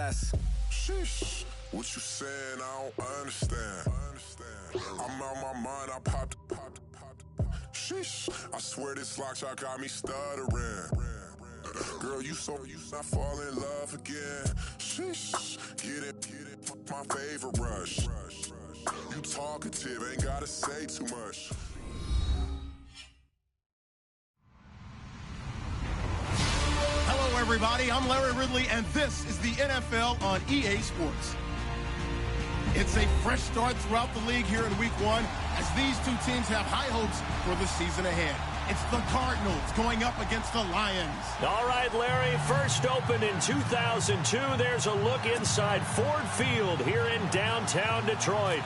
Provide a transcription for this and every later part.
ass. Sheesh, what you saying? I don't understand. I'm out my mind, I popped. Sheesh, I swear this lock shot got me stuttering. Girl, you not fall in love again. Sheesh, get it, my favorite rush. You talkative, ain't gotta say too much. Hello, everybody. I'm Larry Ridley, and this is the NFL on EA Sports. It's a fresh start throughout the league here in Week 1 as these two teams have high hopes for the season ahead. It's the Cardinals going up against the Lions. All right, Larry, first opened in 2002. There's a look inside Ford Field here in downtown Detroit.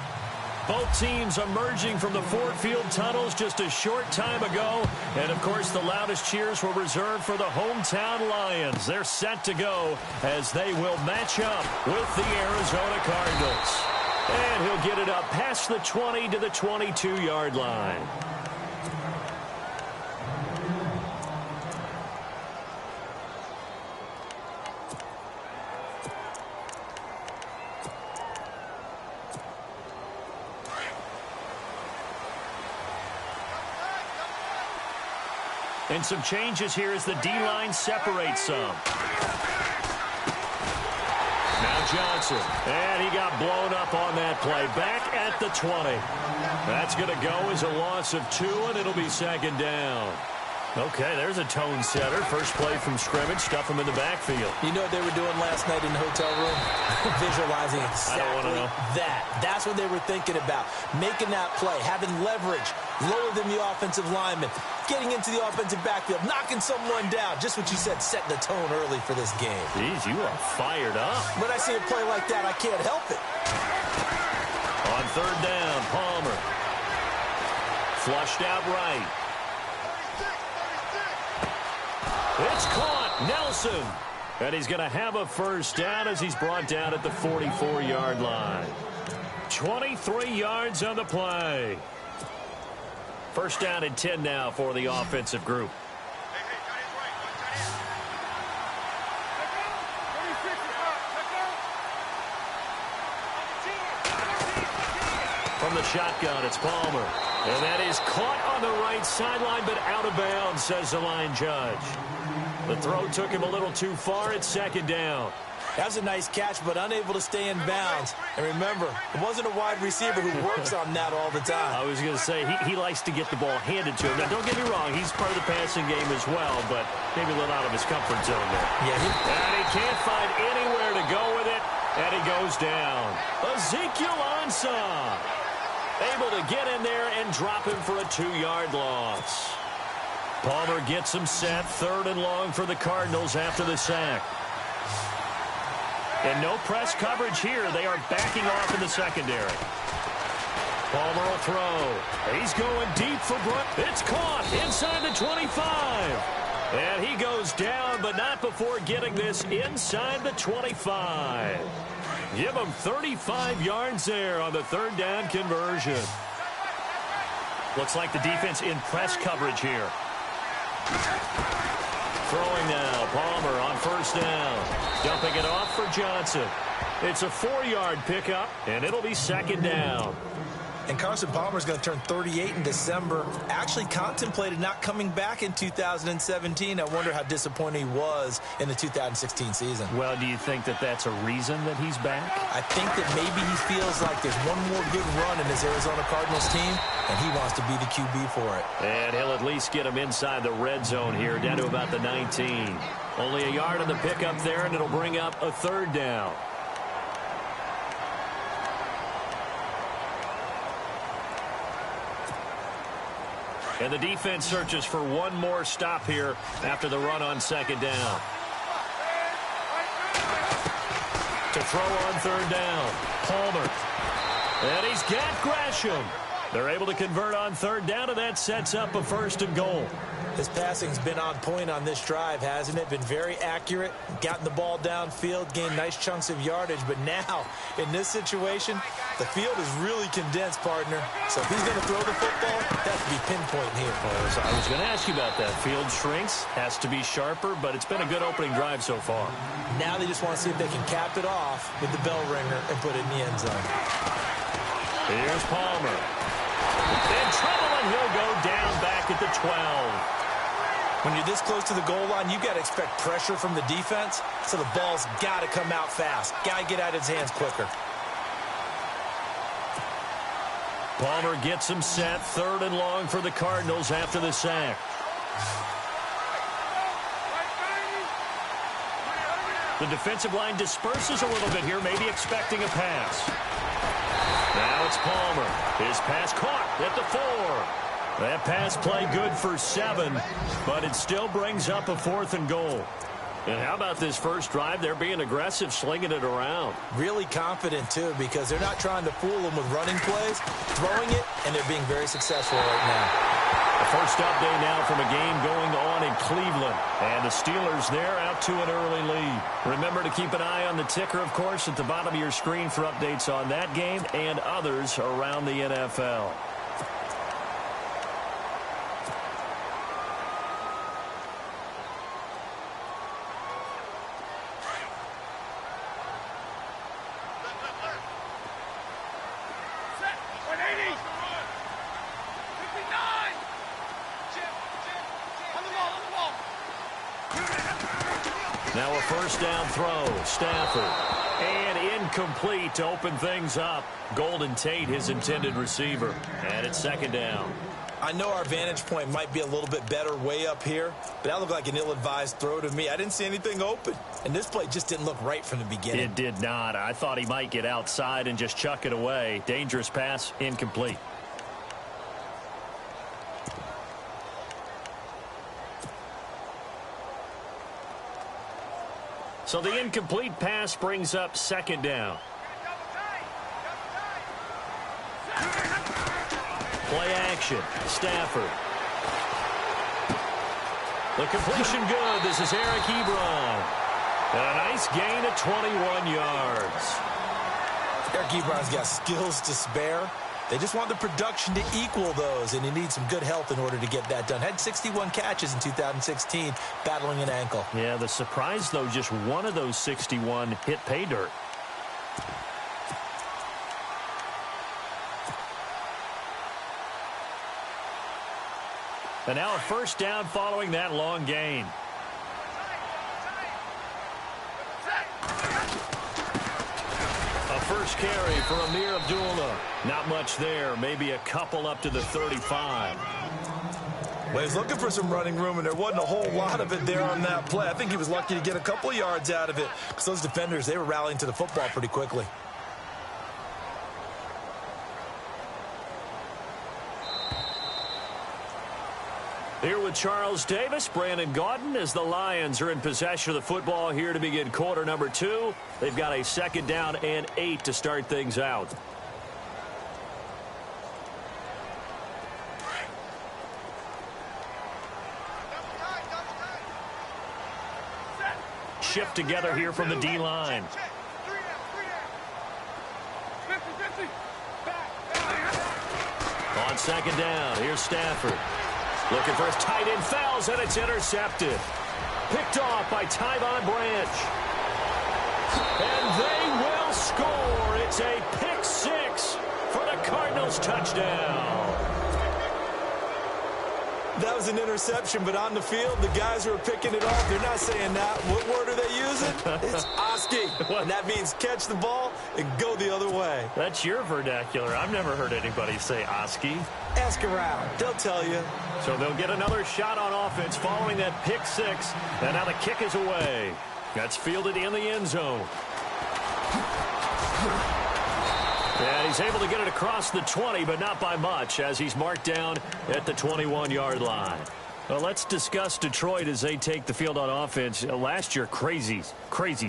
Both teams emerging from the Ford Field tunnels just a short time ago. And, of course, the loudest cheers were reserved for the hometown Lions. They're set to go as they will match up with the Arizona Cardinals. And he'll get it up past the 20 to the 22-yard line. And some changes here as the D-line separates some. Now Johnson. And he got blown up on that play. Back at the 20. That's going to go as a loss of 2, and it'll be second down. Okay, there's a tone setter. First play from scrimmage. Stuff him in the backfield. You know what they were doing last night in the hotel room? Visualizing exactly that. That's what they were thinking about. Making that play, having leverage, lower than the offensive lineman, getting into the offensive backfield, knocking someone down. Just what you said, setting the tone early for this game. Jeez, you are fired up. When I see a play like that, I can't help it. On third down, Palmer. Flushed out right. It's caught. Nelson. And he's going to have a first down as he's brought down at the 44-yard line. 23 yards on the play. First down and 10 now for the offensive group. From the shotgun, it's Palmer. And that is caught on the right sideline, but out of bounds, says the line judge. The throw took him a little too far. It's second down. That was a nice catch, but unable to stay in bounds. And remember, it wasn't a wide receiver who works on that all the time. I was going to say, he likes to get the ball handed to him. Now, don't get me wrong, he's part of the passing game as well, but maybe a little out of his comfort zone there. Yeah, and he can't find anywhere to go with it, and he goes down. Ezekiel Ansah able to get in there and drop him for a 2-yard loss. Palmer gets him set, third and long for the Cardinals after the sack. And no press coverage here. They are backing off in the secondary. Palmer will throw. He's going deep for Brook. It's caught inside the 25. And he goes down, but not before getting this inside the 25. Give him 35 yards there on the third down conversion. Looks like the defense in press coverage here. Throwing now, Palmer on first down. Dumping it off for Johnson. It's a 4-yard pickup, and it'll be second down. And Carson Palmer's going to turn 38 in December. Actually contemplated not coming back in 2017. I wonder how disappointed he was in the 2016 season. Well, do you think that that's a reason that he's back? I think that maybe he feels like there's one more good run in his Arizona Cardinals team, and he wants to be the QB for it. And he'll at least get him inside the red zone here, down to about the 19. Only a yard on the pickup there, and it'll bring up a third down. And the defense searches for one more stop here after the run on second down. To throw on third down, Palmer. And he's got Gresham. They're able to convert on third down, and that sets up a first and goal. His passing's been on point on this drive, hasn't it? Been very accurate, gotten the ball downfield, gained nice chunks of yardage. But now, in this situation, the field is really condensed, partner. So if he's going to throw the football, that has to be pinpoint here. Well, I was going to ask you about that. Field shrinks, has to be sharper, but it's been a good opening drive so far. Now they just want to see if they can cap it off with the bell ringer and put it in the end zone. Here's Palmer. In trouble, and he'll go down back at the 12. When you're this close to the goal line, you've got to expect pressure from the defense, so the ball's got to come out fast. Got to get out of his hands quicker. Palmer gets him set. 3rd and long for the Cardinals after the sack. The defensive line disperses a little bit here, maybe expecting a pass. Now it's Palmer. His pass caught at the 4. That pass play good for 7, but it still brings up a 4th and goal. And how about this first drive? They're being aggressive, slinging it around. Really confident, too, because they're not trying to fool them with running plays, throwing it, and they're being very successful right now. The first update now from a game going on in Cleveland. And the Steelers there out to an early lead. Remember to keep an eye on the ticker, of course, at the bottom of your screen for updates on that game and others around the NFL. Now a first down throw. Stafford. And incomplete to open things up. Golden Tate, his intended receiver. And it's 2nd down. I know our vantage point might be a little bit better way up here, but that looked like an ill-advised throw to me. I didn't see anything open. And this play just didn't look right from the beginning. It did not. I thought he might get outside and just chuck it away. Dangerous pass, incomplete. So the incomplete pass brings up 2nd down. Play action. Stafford. The completion good. This is Eric Ebron. And a nice gain of 21 yards. Eric Ebron's got skills to spare. They just want the production to equal those, and he needs some good health in order to get that done. Had 61 catches in 2016, battling an ankle. Yeah, the surprise, though, just one of those 61 hit pay dirt. And now a first down following that long gain. A first carry for Amir Abdullah. Not much there. Maybe a couple up to the 35. Well, he's looking for some running room, and there wasn't a whole lot of it there on that play. I think he was lucky to get a couple of yards out of it because those defenders, they were rallying to the football pretty quickly. Here with Charles Davis, Brandon Gaudin, as the Lions are in possession of the football here to begin quarter number 2. They've got a 2nd down and 8 to start things out. Shift together here from the D-line. On 2nd down, here's Stafford. Looking for his tight end, fouls, and it's intercepted. Picked off by Tyvon Branch. And they will score. It's a pick 6 for the Cardinals touchdown. That was an interception, but on the field, the guys who are picking it off, they're not saying that. What word are they using? It's Oski. And that means catch the ball and go the other way. That's your vernacular. I've never heard anybody say Oski. Ask around. They'll tell you. So they'll get another shot on offense following that pick 6. And now the kick is away. That's fielded in the end zone. And he's able to get it across the 20, but not by much, as he's marked down at the 21-yard line. Well, let's discuss Detroit as they take the field on offense. Last year, crazy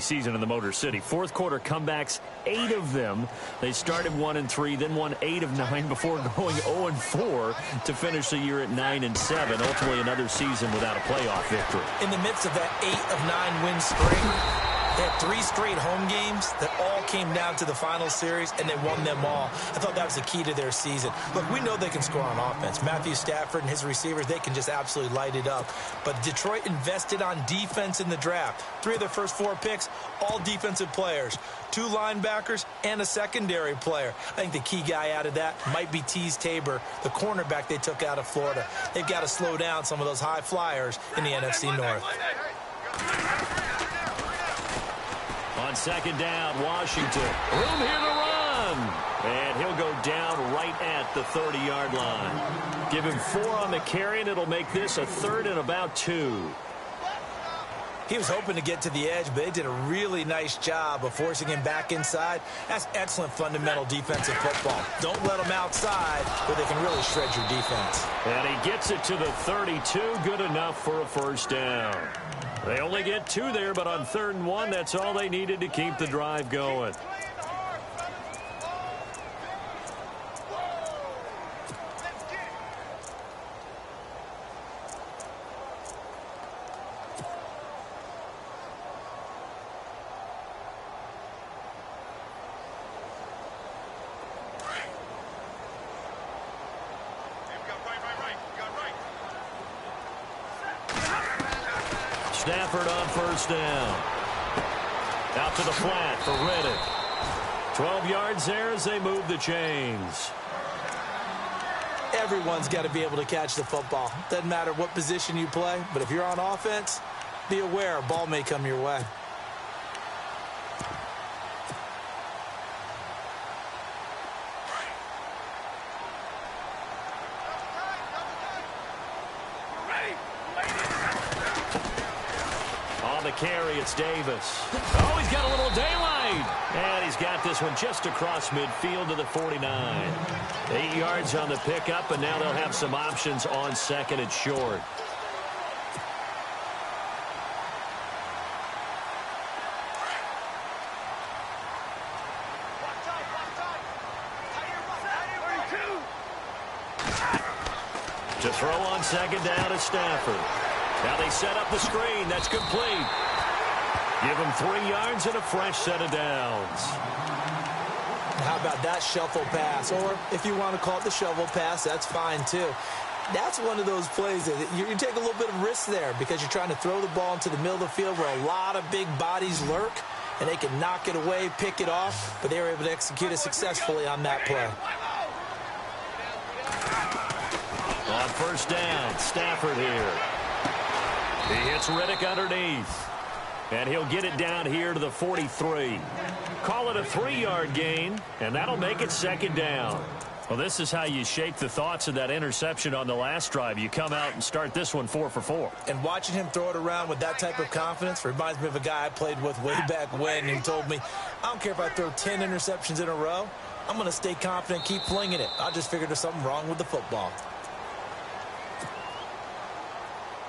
season in the Motor City. Fourth quarter comebacks, 8 of them. They started 1-3, then won 8 of 9 before going 0-4 to finish the year at 9-7. Ultimately, another season without a playoff victory. In the midst of that 8 of 9 win string, they had 3 straight home games that all came down to the final series, and they won them all. I thought that was the key to their season. Look, we know they can score on offense. Matthew Stafford and his receivers, they can just absolutely light it up. But Detroit invested on defense in the draft. 3 of their first 4 picks, all defensive players. 2 linebackers and a secondary player. I think the key guy out of that might be Teez Tabor, the cornerback they took out of Florida. They've got to slow down some of those high flyers in the NFC North. On second down, Washington. Room here to run. And he'll go down right at the 30-yard line. Give him 4 on the carry, and it'll make this a 3rd and about 2. He was hoping to get to the edge, but they did a really nice job of forcing him back inside. That's excellent fundamental defensive football. Don't let them outside where they can really shred your defense. And he gets it to the 32. Good enough for a first down. They only get 2 there, but on 3rd and 1, that's all they needed to keep the drive going. Stafford on first down. Out to the flat for Reddick. 12 yards there as they move the chains. Everyone's got to be able to catch the football. Doesn't matter what position you play, but if you're on offense, be aware a ball may come your way. Carry, it's Davis. Oh, he's got a little daylight. And he's got this one just across midfield to the 49. 8 yards on the pickup, and now they'll have some options on 2nd and short. To throw on 2nd down is Stafford. Now they set up the screen. That's complete. Give him 3 yards and a fresh set of downs. How about that shuffle pass? Or if you want to call it the shovel pass, that's fine too. That's one of those plays that you take a little bit of risk there because you're trying to throw the ball into the middle of the field where a lot of big bodies lurk, and they can knock it away, pick it off, but they were able to execute it successfully on that play. On first down, Stafford here. He hits Reddick underneath. And he'll get it down here to the 43. Call it a 3-yard gain, and that'll make it 2nd down. Well, this is how you shake the thoughts of that interception on the last drive. You come out and start this one 4 for 4. And watching him throw it around with that type of confidence reminds me of a guy I played with way back when who told me, I don't care if I throw 10 interceptions in a row. I'm going to stay confident, keep flinging it. I just figured there's something wrong with the football.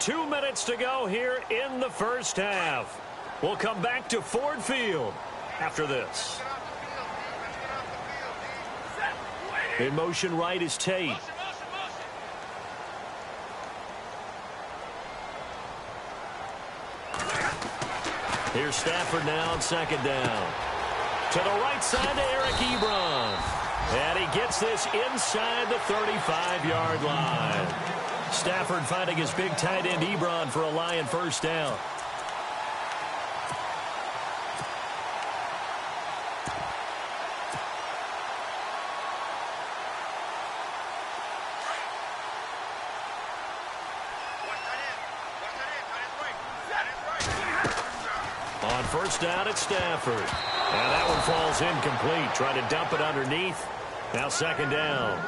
2 minutes to go here in the first half. We'll come back to Ford Field after this. In motion right is Tate. Here's Stafford now on 2nd down. To the right side to Eric Ebron. And he gets this inside the 35-yard line. Stafford finding his big tight end Ebron for a Lion first down. On first down, it's Stafford. And that one falls incomplete. Trying to dump it underneath. Now 2nd down.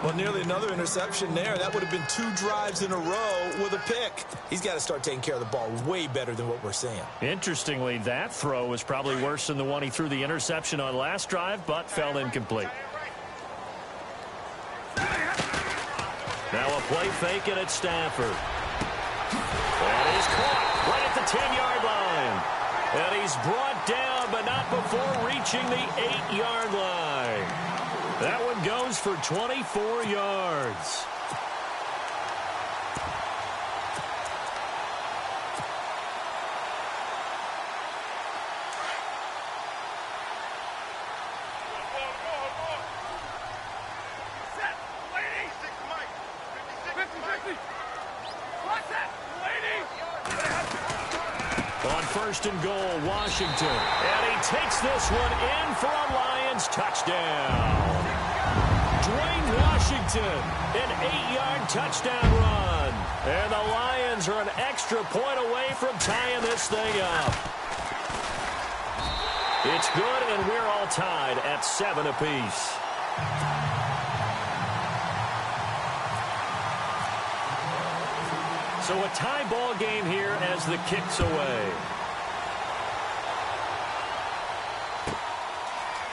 Well, nearly another interception there. That would have been 2 drives in a row with a pick. He's got to start taking care of the ball way better than what we're seeing. Interestingly, that throw was probably worse than the one he threw the interception on last drive, but fell incomplete. Now a play fake and it's Stafford. That is caught right at the 10-yard line. And he's brought down, but not before reaching the 8-yard line. That one goes for 24 yards. On first and goal, Washington. And he takes this one in for a Lions touchdown. Dwayne Washington, an 8-yard touchdown run. And the Lions are an extra point away from tying this thing up. It's good, and we're all tied at 7 apiece. So a tie ball game here as the kick's away.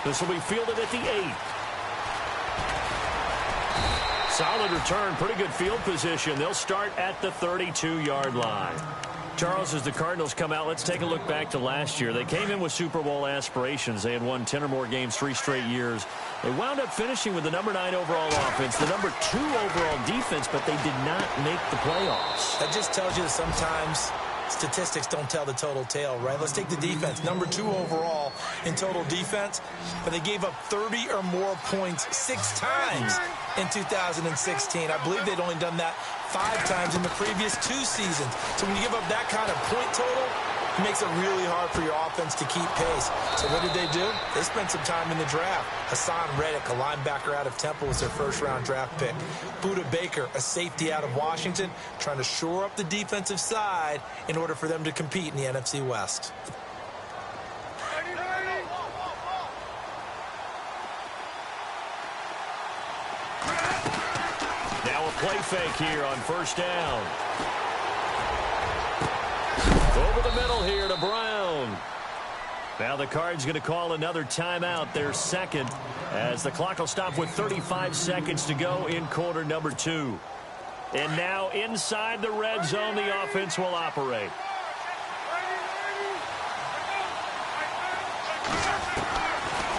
This will be fielded at the 8. Solid return, pretty good field position. They'll start at the 32-yard line. Charles, as the Cardinals come out, let's take a look back to last year. They came in with Super Bowl aspirations. They had won 10 or more games 3 straight years. They wound up finishing with the number 9 overall offense, the number 2 overall defense, but they did not make the playoffs. That just tells you that sometimes statistics don't tell the total tale, right? Let's take the defense. Number 2 overall in total defense, but they gave up 30 or more points 6 times in 2016. I believe they'd only done that 5 times in the previous 2 seasons. So when you give up that kind of point total, it makes it really hard for your offense to keep pace. So what did they do? They spent some time in the draft. Hassan Reddick, a linebacker out of Temple, was their first-round draft pick. Budda Baker, a safety out of Washington, trying to shore up the defensive side in order for them to compete in the NFC West. Now a play fake here on first down. Over the middle here to Brown. Now the Cards going to call another timeout, their second, as the clock will stop with 35 seconds to go in quarter number 2. And now inside the red zone, the offense will operate.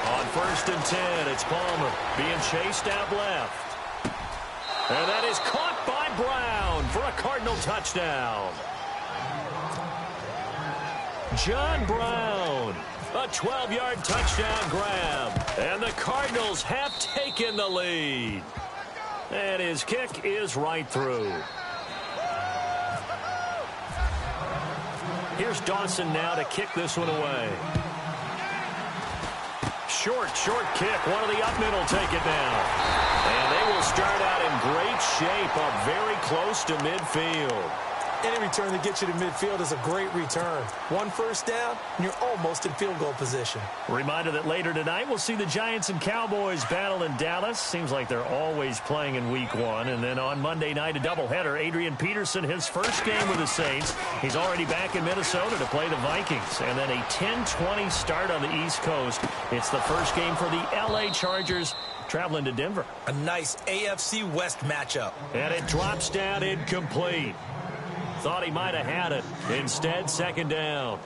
On first and 10, it's Palmer being chased out left. And that is caught by Brown for a Cardinal touchdown. John Brown, a 12-yard touchdown grab. And the Cardinals have taken the lead. And his kick is right through. Here's Dawson now to kick this one away. Short kick. One of the up men will take it down. And they will start out in great shape, up very close to midfield. Any return that gets you to midfield is a great return. 1 first down, and you're almost in field goal position. Reminder that later tonight we'll see the Giants and Cowboys battle in Dallas. Seems like they're always playing in week 1. And then on Monday night, a doubleheader. Adrian Peterson, his first game with the Saints. He's already back in Minnesota to play the Vikings. And then a 10-20 start on the East Coast. It's the first game for the L.A. Chargers traveling to Denver. A nice AFC West matchup. And it drops down incomplete. Thought he might have had it. Instead, second down.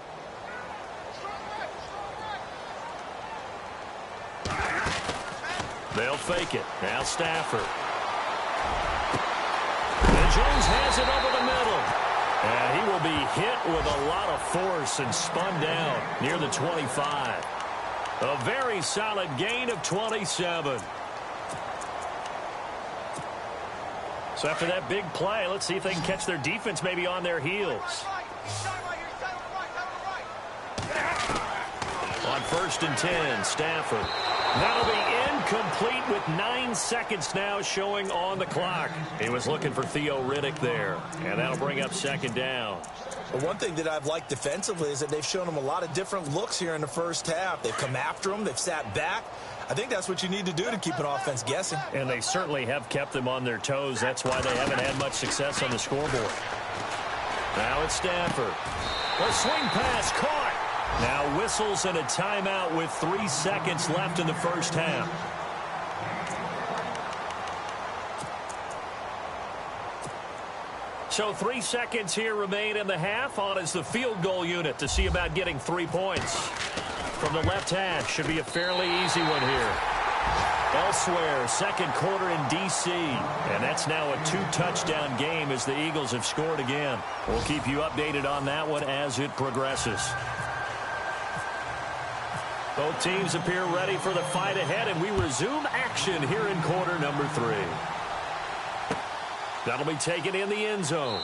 They'll fake it. Now Stafford. And Jones has it over the middle. And he will be hit with a lot of force and spun down near the 25. A very solid gain of 27. So after that big play, let's see if they can catch their defense maybe on their heels. On first and 10, Stafford. That'll be incomplete with 9 seconds now showing on the clock. He was looking for Theo Riddick there, and that'll bring up second down. Well, one thing that I've liked defensively is that they've shown them a lot of different looks here in the first half. They've come after them. They've sat back. I think that's what you need to do to keep an offense guessing. And they certainly have kept them on their toes. That's why they haven't had much success on the scoreboard. Now it's Stafford. A swing pass caught. Now whistles and a timeout with 3 seconds left in the first half. So 3 seconds here remain in the half. On is the field goal unit to see about getting 3 points. From the left hash, should be a fairly easy one here. Elsewhere, second quarter in D.C. And that's now a 2-touchdown game as the Eagles have scored again. We'll keep you updated on that one as it progresses. Both teams appear ready for the fight ahead, and we resume action here in quarter number 3. That'll be taken in the end zone.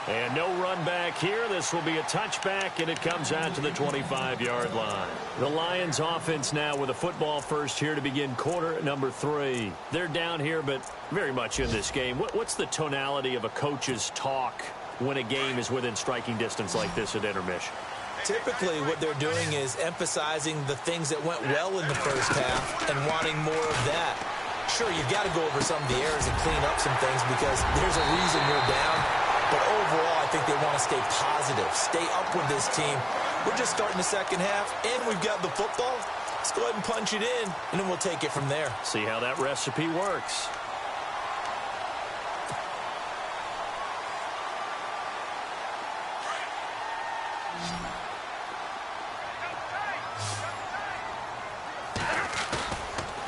And no run back here. This will be a touchback, and it comes out to the 25-yard line. The Lions offense now with a football first here to begin quarter number 3. They're down here, but very much in this game. What's the tonality of a coach's talk when a game is within striking distance like this at intermission? Typically, what they're doing is emphasizing the things that went well in the first half and wanting more of that. Sure, you've got to go over some of the errors and clean up some things because there's a reason you're down. But overall, I think they want to stay positive, stay up with this team. We're just starting the second half, and we've got the football. Let's go ahead and punch it in, and then we'll take it from there. See how that recipe works.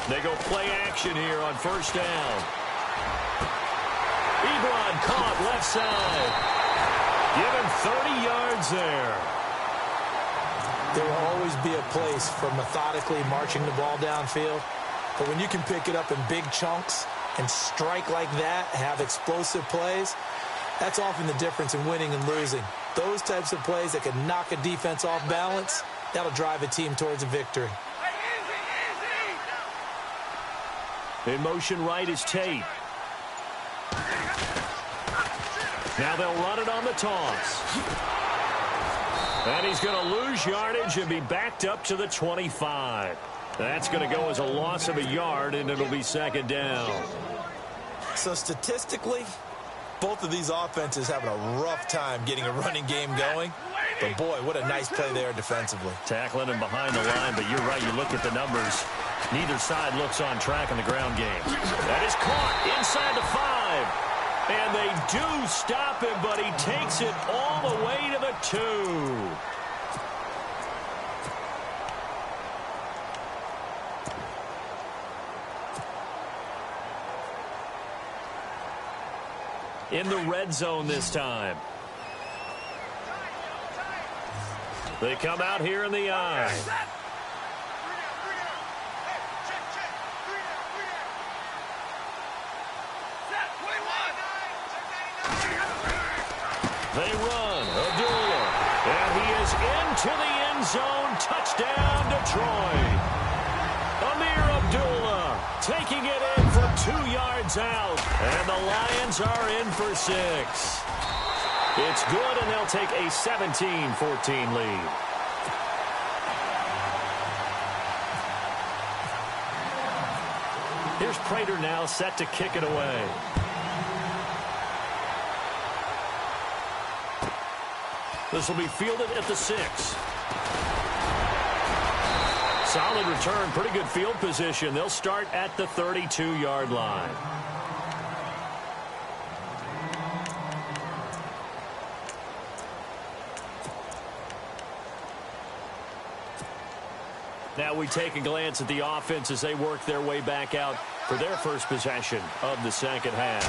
They go play action here on first down. Ebron caught left side. Give him 30 yards there. There will always be a place for methodically marching the ball downfield. But when you can pick it up in big chunks and strike like that, have explosive plays, that's often the difference in winning and losing. Those types of plays that can knock a defense off balance, that'll drive a team towards a victory. In motion right is Tate. Now they'll run it on the toss. And he's going to lose yardage and be backed up to the 25. That's going to go as a loss of a yard, and it'll be second down. So statistically, both of these offenses having a rough time getting a running game going. But, boy, what a nice play there defensively. Tackling him behind the line, but you're right. You look at the numbers. Neither side looks on track in the ground game. That is caught inside the 5. And they do stop him, but he takes it all the way to the 2. In the red zone this time. They come out here in the eye. They run. Abdullah. And he is into the end zone. Touchdown, Detroit. Amir Abdullah taking it in from 2 yards out. And the Lions are in for 6. It's good, and they'll take a 17-14 lead. Here's Prater now set to kick it away. This will be fielded at the 6. Solid return, pretty good field position. They'll start at the 32-yard line. Now we take a glance at the offense as they work their way back out for their first possession of the second half.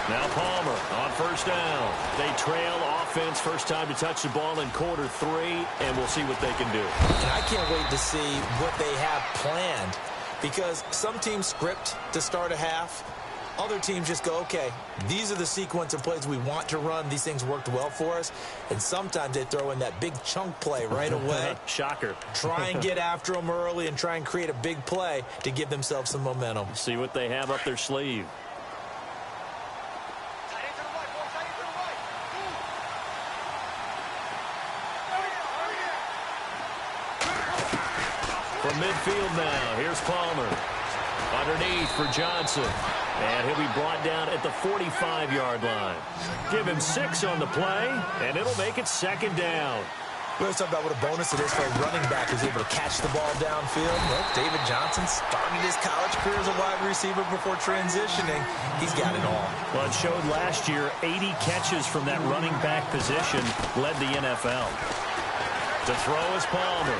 Now Palmer on first down. They trail offense, first time to touch the ball in quarter 3, and we'll see what they can do. And I can't wait to see what they have planned, because some teams script to start a half. Other teams just go, okay, these are the sequence of plays we want to run. These things worked well for us. And sometimes they throw in that big chunk play right away. Shocker. Try and get after them early and try and create a big play to give themselves some momentum. See what they have up their sleeve. From midfield now, here's Palmer. Underneath for Johnson. And he'll be brought down at the 45-yard line. Give him 6 on the play, and it'll make it second down. We always talk about what a bonus it is for a running back who's able to catch the ball downfield. Well, David Johnson started his college career as a wide receiver before transitioning. He's got it all. Well, it showed last year 80 catches from that running back position led the NFL. To throw is Palmer.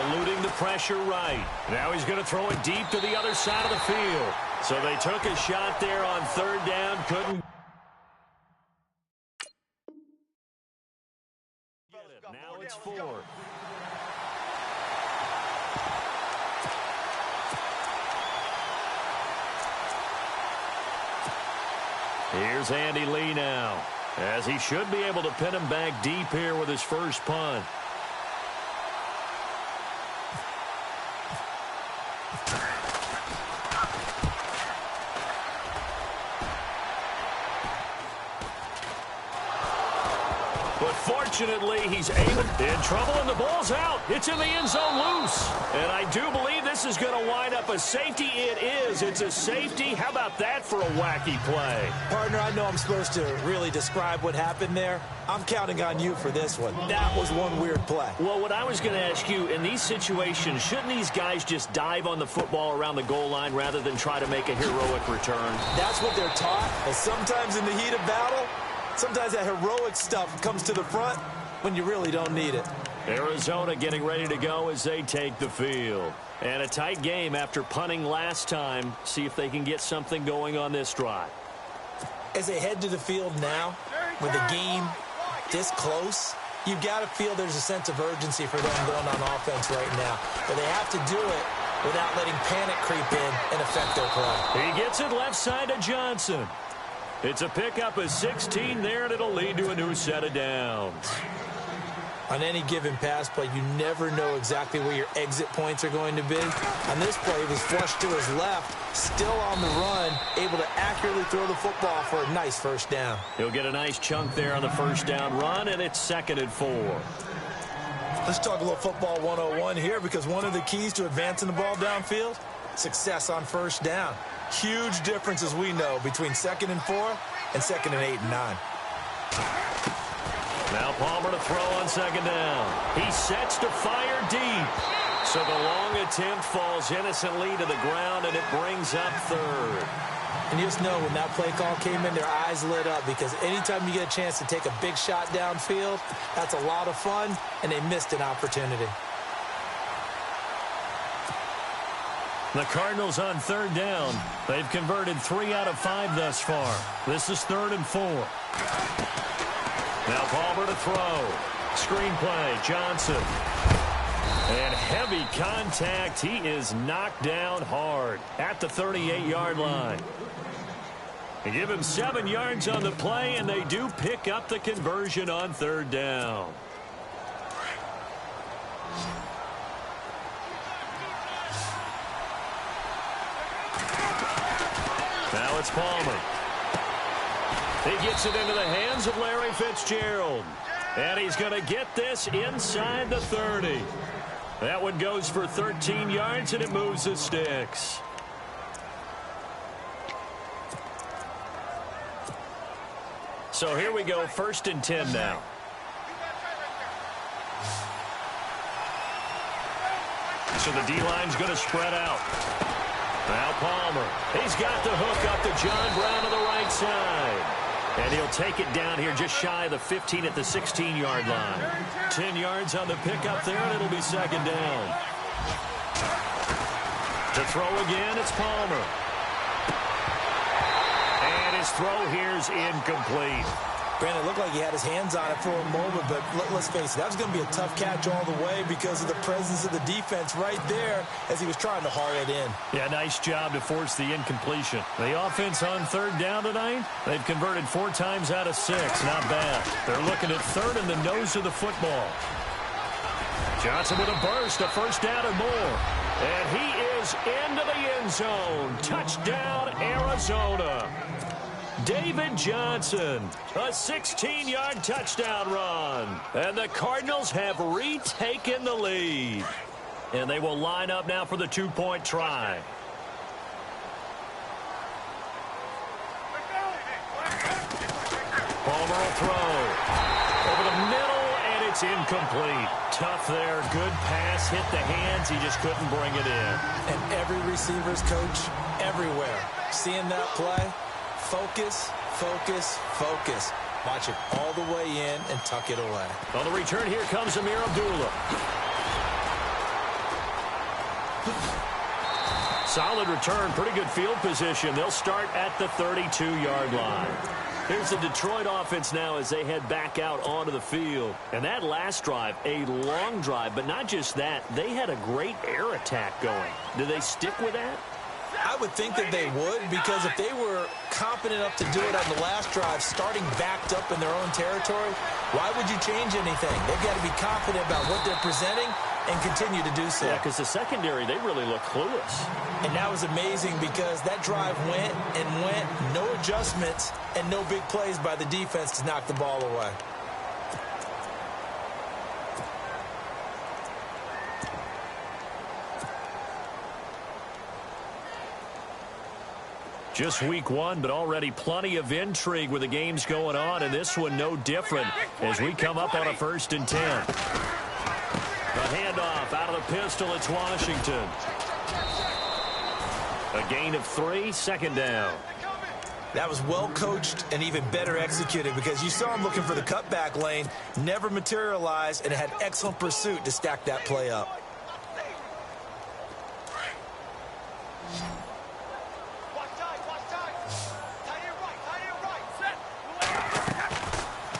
Eluding the pressure right. Now he's going to throw it deep to the other side of the field. So they took a shot there on third down. Couldn't. Now it's 4. Here's Andy Lee now, as he should be able to pin him back deep here with his first punt. But fortunately, he's able. In trouble, and the ball's out. It's in the end zone loose. And I do believe this is going to wind up a safety. It is. It's a safety. How about that for a wacky play? Partner, I know I'm supposed to really describe what happened there. I'm counting on you for this one. That was one weird play. Well, what I was going to ask you, in these situations, shouldn't these guys just dive on the football around the goal line rather than try to make a heroic return? That's what they're taught. And sometimes in the heat of battle, sometimes that heroic stuff comes to the front when you really don't need it. Arizona getting ready to go as they take the field. And a tight game after punting last time. See if they can get something going on this drive. As they head to the field now, with the game this close, you've got to feel there's a sense of urgency for them going on offense right now. But they have to do it without letting panic creep in and affect their play. He gets it left side to Johnson. It's a pickup of 16 there, and it'll lead to a new set of downs. On any given pass play, you never know exactly where your exit points are going to be. On this play, he was flushed to his left, still on the run, able to accurately throw the football for a nice first down. He'll get a nice chunk there on the first down run, and it's 2nd and 4. Let's talk a little football 101 here, because one of the keys to advancing the ball downfield, success on first down. Huge difference, as we know, between 2nd and 4 and 2nd and 8 and 9. Now Palmer to throw on 2nd down. He sets to fire deep. So the long attempt falls innocently to the ground, and it brings up 3rd. And you just know when that play call came in, their eyes lit up, because anytime you get a chance to take a big shot downfield, that's a lot of fun, and they missed an opportunity. The Cardinals on 3rd down. They've converted 3 out of 5 thus far. This is 3rd and 4. Now Palmer to throw. Screen play, Johnson. And heavy contact. He is knocked down hard at the 38-yard line. They give him 7 yards on the play, and they do pick up the conversion on 3rd down. Now it's Palmer. He gets it into the hands of Larry Fitzgerald. And he's going to get this inside the 30. That one goes for 13 yards, and it moves the sticks. So here we go, 1st and 10 now. So the D-line's going to spread out. Now Palmer. He's got the hook up to John Brown to the right side. And he'll take it down here just shy of the 15 at the 16-yard line. 10 yards on the pickup there, and it'll be 2nd down. To throw again, it's Palmer. And his throw here's incomplete. Brandon, it looked like he had his hands on it for a moment, but let's face it, that was going to be a tough catch all the way because of the presence of the defense right there as he was trying to haul it in. Yeah, nice job to force the incompletion. The offense on 3rd down tonight, they've converted 4 times out of 6. Not bad. They're looking at 3rd in the nose of the football. Johnson with a burst, a first down and more. And he is into the end zone. Touchdown, Arizona. David Johnson, a 16-yard touchdown run. And the Cardinals have retaken the lead. And they will line up now for the 2-point try. Palmer will throw. Over the middle, and it's It's incomplete. Tough there. Good pass. Hit the hands. He just couldn't bring it in. And every receiver's coach everywhere. Seeing that play, focus, focus, focus. Watch it all the way in and tuck it away. On the return, here comes Amir Abdullah. Solid return. Pretty good field position. They'll start at the 32-yard line. Here's the Detroit offense now as they head back out onto the field. And that last drive, a long drive, but not just that. They had a great air attack going. Do they stick with that? I would think that they would, because if they were competent enough to do it on the last drive, starting backed up in their own territory, why would you change anything? They've got to be confident about what they're presenting and continue to do so. Yeah, because the secondary, they really look clueless. And that was amazing because that drive went and went, no adjustments, and no big plays by the defense to knock the ball away. Just week one, but already plenty of intrigue with the games going on, and this one no different as we come up on a 1st and 10. The handoff out of the pistol. It's Washington. A gain of 3, 2nd down. That was well coached and even better executed because you saw him looking for the cutback lane, never materialized, and had excellent pursuit to stack that play up.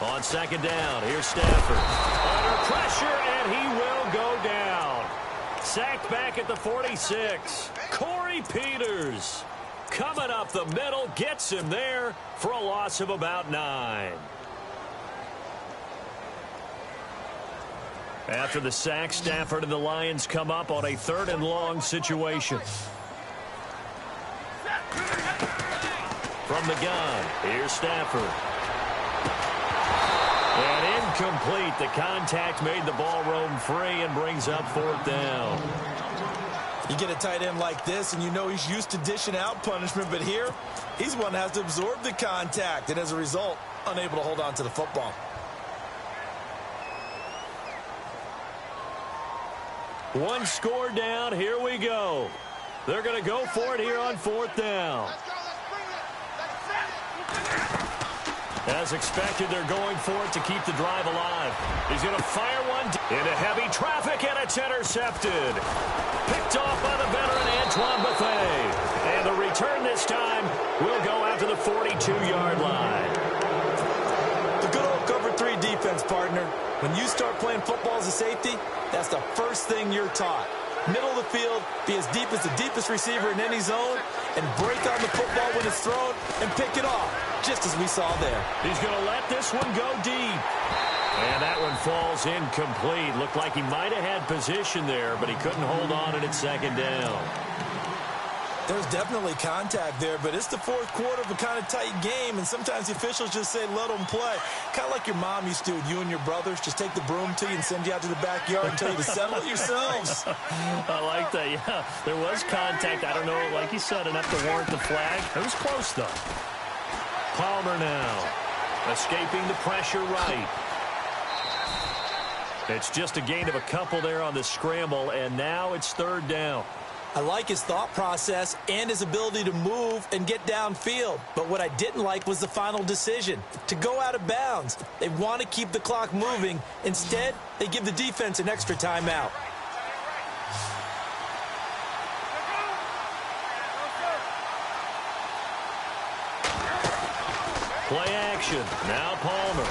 On 2nd down, here's Stafford. Under pressure, and he will go down. Sacked back at the 46. Corey Peters coming up the middle, gets him there for a loss of about 9. After the sack, Stafford and the Lions come up on a 3rd and long situation. From the gun, here's Stafford. And incomplete. The contact made the ball roam free and brings up 4th down. You get a tight end like this, and you know he's used to dishing out punishment, but here, he's one that has to absorb the contact, and as a result, unable to hold on to the football. One score down. Here we go. They're going to go for it here on 4th down. As expected, they're going for it to keep the drive alive. He's going to fire one into heavy traffic, and it's intercepted. Picked off by the veteran Antoine Bethea. And the return this time will go out to the 42-yard line. The good old cover 3 defense, partner. When you start playing football as a safety, that's the first thing you're taught. Middle of the field, be as deep as the deepest receiver in any zone, and break on the football when it's thrown and pick it off, just as we saw there. He's going to let this one go deep. And that one falls incomplete. Looked like he might have had position there, but he couldn't hold on and it's 2nd down. There's definitely contact there, but it's the 4th quarter of a kind of tight game, and sometimes the officials just say, let them play. Kind of like your mom used to with you and your brothers. Just take the broom to you and send you out to the backyard and tell you to settle it yourselves. I like that, yeah. There was contact. I don't know, like you said, enough to warrant the flag. It was close, though. Palmer now, escaping the pressure right. It's just a gain of a couple there on the scramble, and now it's 3rd down. I like his thought process and his ability to move and get downfield. But what I didn't like was the final decision, to go out of bounds. They want to keep the clock moving. Instead, they give the defense an extra timeout. Play action. Now Palmer.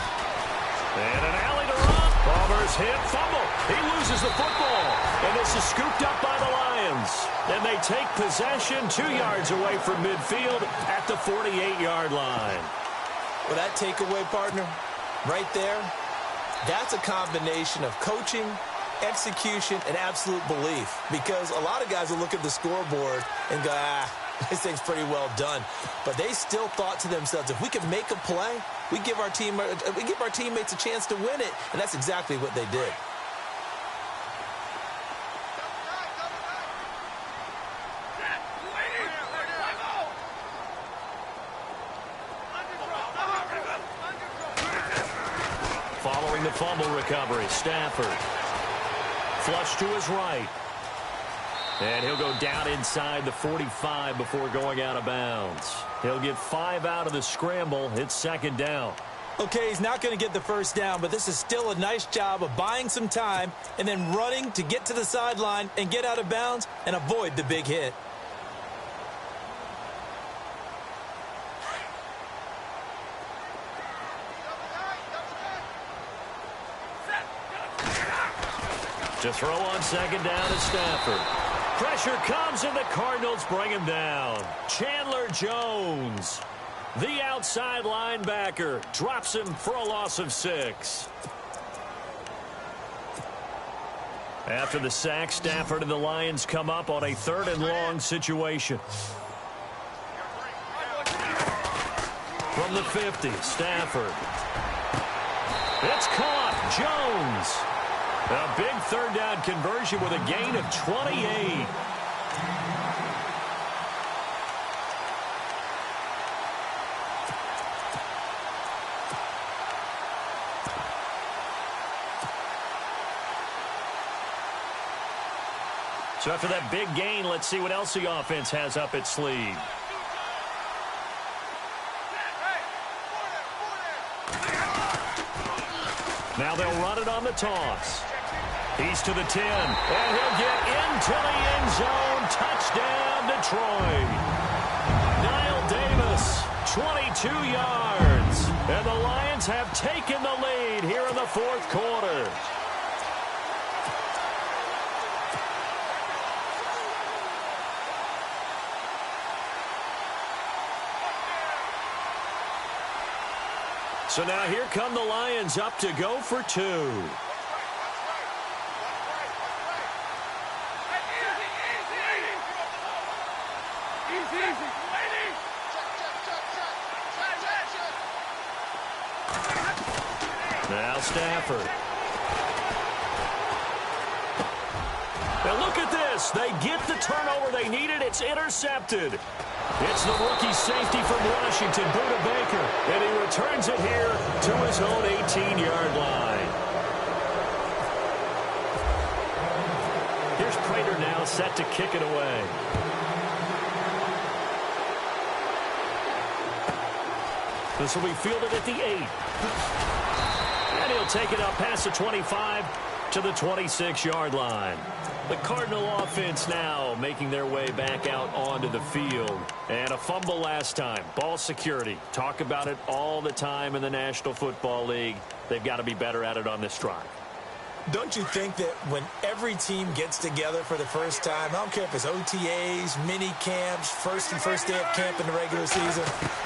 And an alley to run. Palmer's hit. Fumble. He loses the football. And this is scooped up by the Lions. And they take possession 2 yards away from midfield at the 48-yard line. Well, that takeaway, partner, right there, that's a combination of coaching, execution, and absolute belief. Because a lot of guys will look at the scoreboard and go, this thing's pretty well done. But they still thought to themselves, if we can make a play, we give our teammates a chance to win it. And that's exactly what they did. Following the the fumble recovery. Stafford. Flush to his right. And he'll go down inside the 45 before going out of bounds. He'll get 5 out of the scramble. It's second down. Okay, he's not going to get the first down, but this is still a nice job of buying some time and then running to get to the sideline and get out of bounds and avoid the big hit. To throw on second down is Stafford. Pressure comes and the Cardinals bring him down. Chandler Jones, the outside linebacker, drops him for a loss of 6. After the sack, Stafford and the Lions come up on a 3rd and long situation. From the 50, Stafford. It's caught. Jones. A big 3rd down conversion with a gain of 28. So after that big gain, let's see what else the offense has up its sleeve. Now they'll run it on the toss. He's to the 10, and he'll get into the end zone. Touchdown, Detroit. Niall Davis, 22 yards. And the Lions have taken the lead here in the 4th quarter. So now here come the Lions up to go for 2. Now Stafford. Now look at this. They get the turnover they needed. It's intercepted. It's the rookie safety from Washington, Budda Baker, and he returns it here to his own 18-yard line. Here's Prater now set to kick it away. This will be fielded at the 8. And he'll take it up past the 25 to the 26-yard line. The Cardinal offense now making their way back out onto the field. And a fumble last time. Ball security. Talk about it all the time in the National Football League. They've got to be better at it on this drive. Don't you think that when every team gets together for the first time, I don't care if it's OTAs, mini camps, first day of camp in the regular season,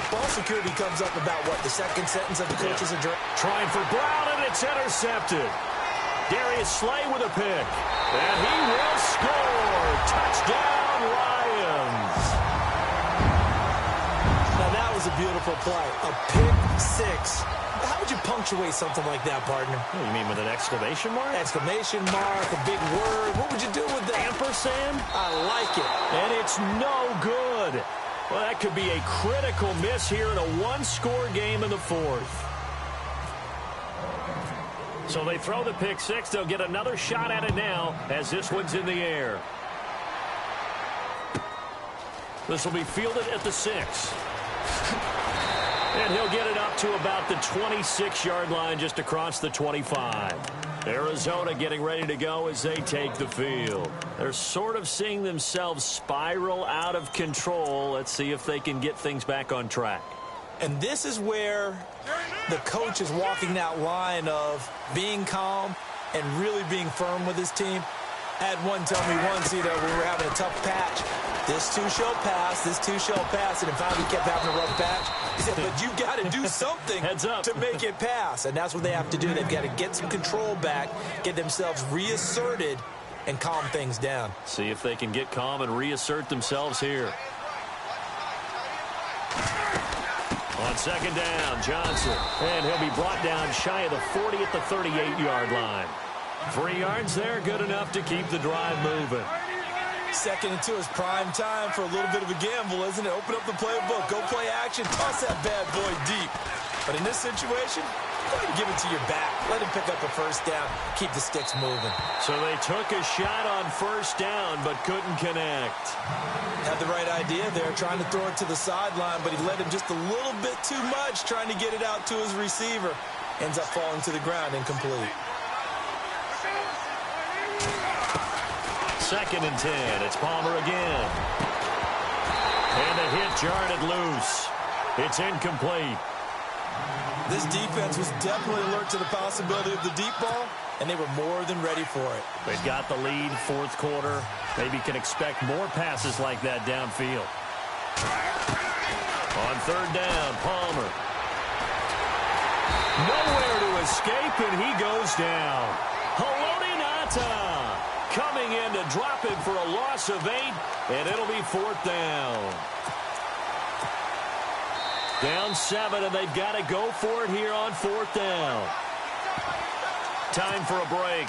ball security comes up about what, the second sentence of the coach's address? Trying for Brown, and it's intercepted. Darius Slay with a pick. And he will score. Touchdown, Lions. Now that was a beautiful play. A pick 6. How would you punctuate something like that, partner? Oh, you mean with an exclamation mark? Exclamation mark, a big word. What would you do with that? Ampersand? I like it. And it's no good. Well, that could be a critical miss here in a one-score game in the 4th. So they throw the pick 6. They'll get another shot at it now as this one's in the air. This will be fielded at the 6. And he'll get it up to about the 26-yard line just across the 25. Arizona getting ready to go as they take the field. They're sort of seeing themselves spiral out of control. Let's see if they can get things back on track. And this is where the coach is walking that line of being calm and really being firm with his team. I had one tell me once, when we were having a tough patch, this too shall pass, this too shall pass, and in fact, we kept having a rough patch. He said, but you got to do something to make it pass, and that's what they have to do. They've got to get some control back, get themselves reasserted, and calm things down. See if they can get calm and reassert themselves here. On second down, Johnson. And he'll be brought down shy of the 40 at the 38-yard line. 3 yards there, good enough to keep the drive moving. 2nd and 2 is prime time for a little bit of a gamble, isn't it? Open up the playbook, go play action, toss that bad boy deep. But in this situation, Go ahead and give it to your back. Let him pick up a first down. Keep the sticks moving. So they took a shot on first down, but couldn't connect. Had the right idea there, trying to throw it to the sideline, but he led him just a little bit too much, trying to get it out to his receiver. Ends up falling to the ground, incomplete. 2nd and 10. It's Palmer again. And the hit jarred it loose. It's incomplete. This defense was definitely alert to the possibility of the deep ball, and they were more than ready for it. They've got the lead, 4th quarter. Maybe can expect more passes like that downfield. On 3rd down, Palmer. Nowhere to escape, and he goes down. Haloti Ngata coming in to drop him for a loss of 8, and it'll be 4th down. Down 7, and they've got to go for it here on 4th down. Time for a break.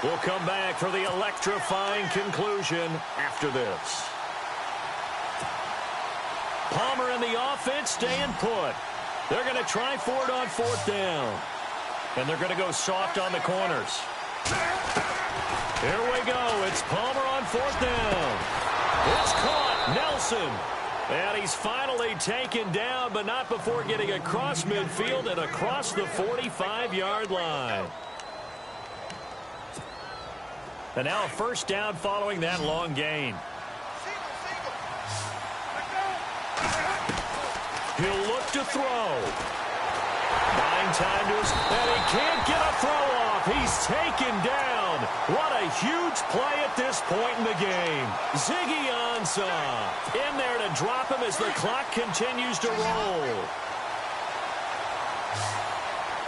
We'll come back for the electrifying conclusion after this. Palmer and the offense staying put. They're going to try for it on 4th down. And they're going to go soft on the corners. Here we go. It's Palmer on 4th down. It's caught. Nelson. And he's finally taken down, but not before getting across midfield and across the 45-yard line. And now a first down following that long gain. He'll look to throw. Buying time to his, and he can't get a throw off. He's taken down. What a huge play at this point in the game. Ziggy Ansah in there to drop him as the clock continues to roll.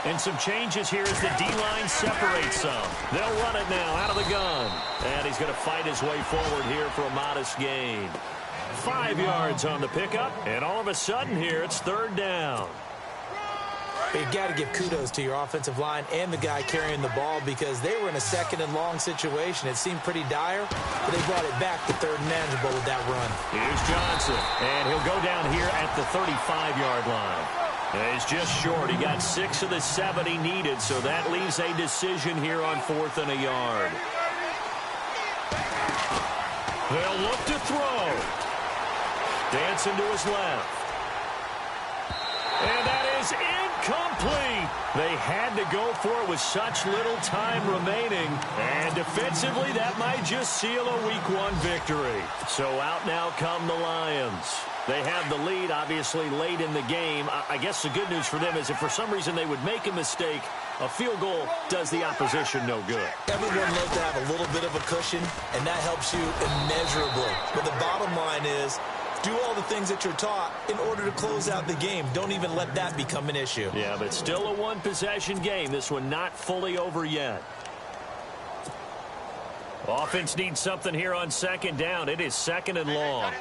And some changes here as the D-line separates some. They'll run it now out of the gun. And he's going to fight his way forward here for a modest gain. 5 yards on the pickup, and all of a sudden here it's 3rd down. You've got to give kudos to your offensive line and the guy carrying the ball because they were in a 2nd and long situation. It seemed pretty dire, but they brought it back to 3rd and manageable with that run. Here's Johnson, and he'll go down here at the 35-yard line. And he's just short. He got 6 of the 7 he needed, so that leaves a decision here on 4th and a yard. They'll look to throw. Dancing to his left. And that is incomplete. They had to go for it with such little time remaining. And defensively, that might just seal a Week 1 victory. So out now come the Lions. They have the lead, obviously, late in the game. I guess the good news for them is if for some reason they would make a mistake, a field goal does the opposition no good. Everyone loves to have a little bit of a cushion, and that helps you immeasurably. But the bottom line is, do all the things that you're taught in order to close out the game. Don't even let that become an issue. Yeah, but still a one-possession game. This one not fully over yet. Offense needs something here on 2nd down. It is 2nd and long.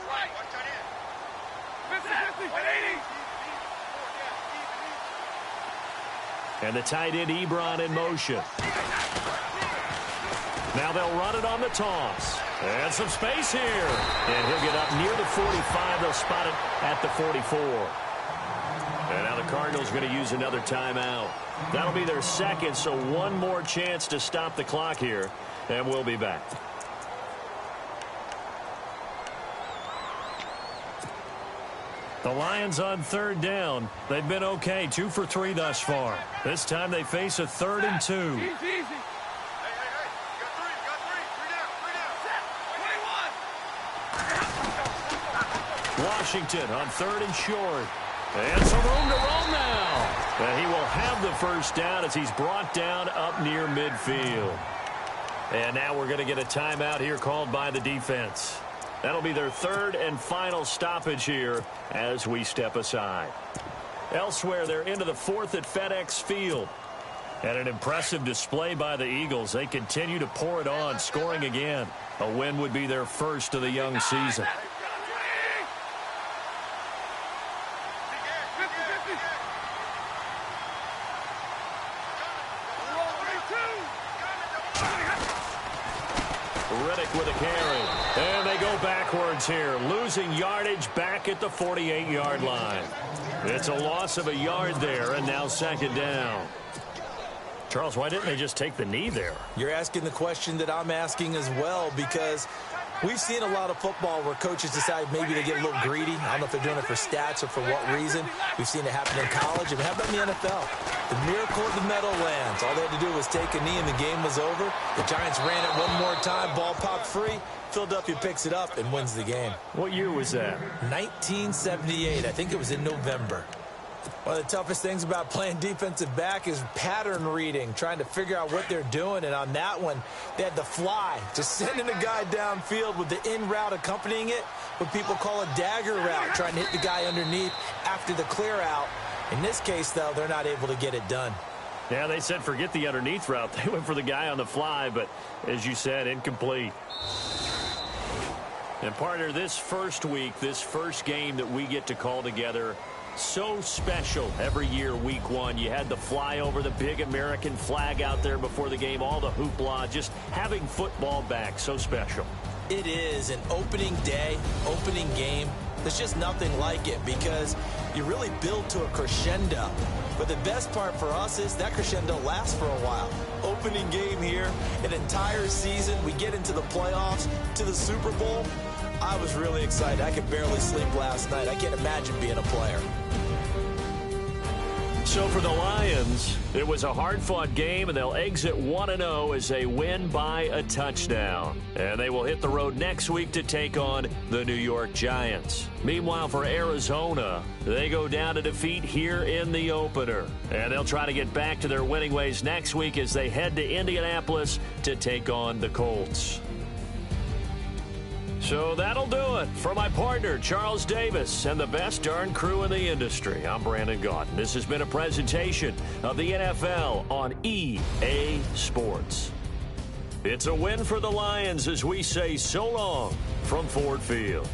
And the tight end Ebron in motion. Now they'll run it on the toss. And some space here. And he'll get up near the 45. They'll spot it at the 44. And now the Cardinals are going to use another timeout. That'll be their 2nd, so one more chance to stop the clock here. And we'll be back. The Lions on 3rd down. They've been okay, 2 for 3 thus far. This time they face a 3rd and 2. Washington on 3rd and short. And some room to roam now. And he will have the first down as he's brought down up near midfield. And now we're going to get a timeout here called by the defense. That'll be their 3rd and final stoppage here as we step aside. Elsewhere, they're into the 4th at FedEx Field. And an impressive display by the Eagles. They continue to pour it on, scoring again. A win would be their first of the young season. Riddick with a carry. And they go backwards here, losing yardage back at the 48-yard line. It's a loss of a yard there, and now second down. Charles, why didn't they just take the knee there? You're asking the question that I'm asking as well, because we've seen a lot of football where coaches decide maybe to get a little greedy. I don't know if they're doing it for stats or for what reason. We've seen it happen in college. And how about in the NFL? The miracle of the Meadowlands. All they had to do was take a knee and the game was over. The Giants ran it one more time. Ball popped free. Philadelphia picks it up and wins the game. What year was that? 1978. I think it was in November. One of the toughest things about playing defensive back is pattern reading, trying to figure out what they're doing. And on that one, they had the fly, just sending a guy downfield with the in route accompanying it, what people call a dagger route, trying to hit the guy underneath after the clear out. In this case, though, they're not able to get it done. Yeah, they said forget the underneath route. They went for the guy on the fly, but as you said, incomplete. And partner, this first week, this first game that we get to call together, so special every year, week one. You had the flyover, the big American flag out there before the game, all the hoopla, just having football back, so special. It is an opening day, opening game. There's just nothing like it because you really build to a crescendo. But the best part for us is that crescendo lasts for a while. Opening game here, an entire season. We get into the playoffs, to the Super Bowl. I was really excited. I could barely sleep last night. I can't imagine being a player. So for the Lions, it was a hard-fought game, and they'll exit 1-0 as they win by a touchdown. And they will hit the road next week to take on the New York Giants. Meanwhile, for Arizona, they go down to defeat here in the opener. And they'll try to get back to their winning ways next week as they head to Indianapolis to take on the Colts. So that'll do it. For my partner, Charles Davis, and the best darn crew in the industry, I'm Brandon Gaudin. This has been a presentation of the NFL on EA Sports. It's a win for the Lions as we say so long from Ford Field.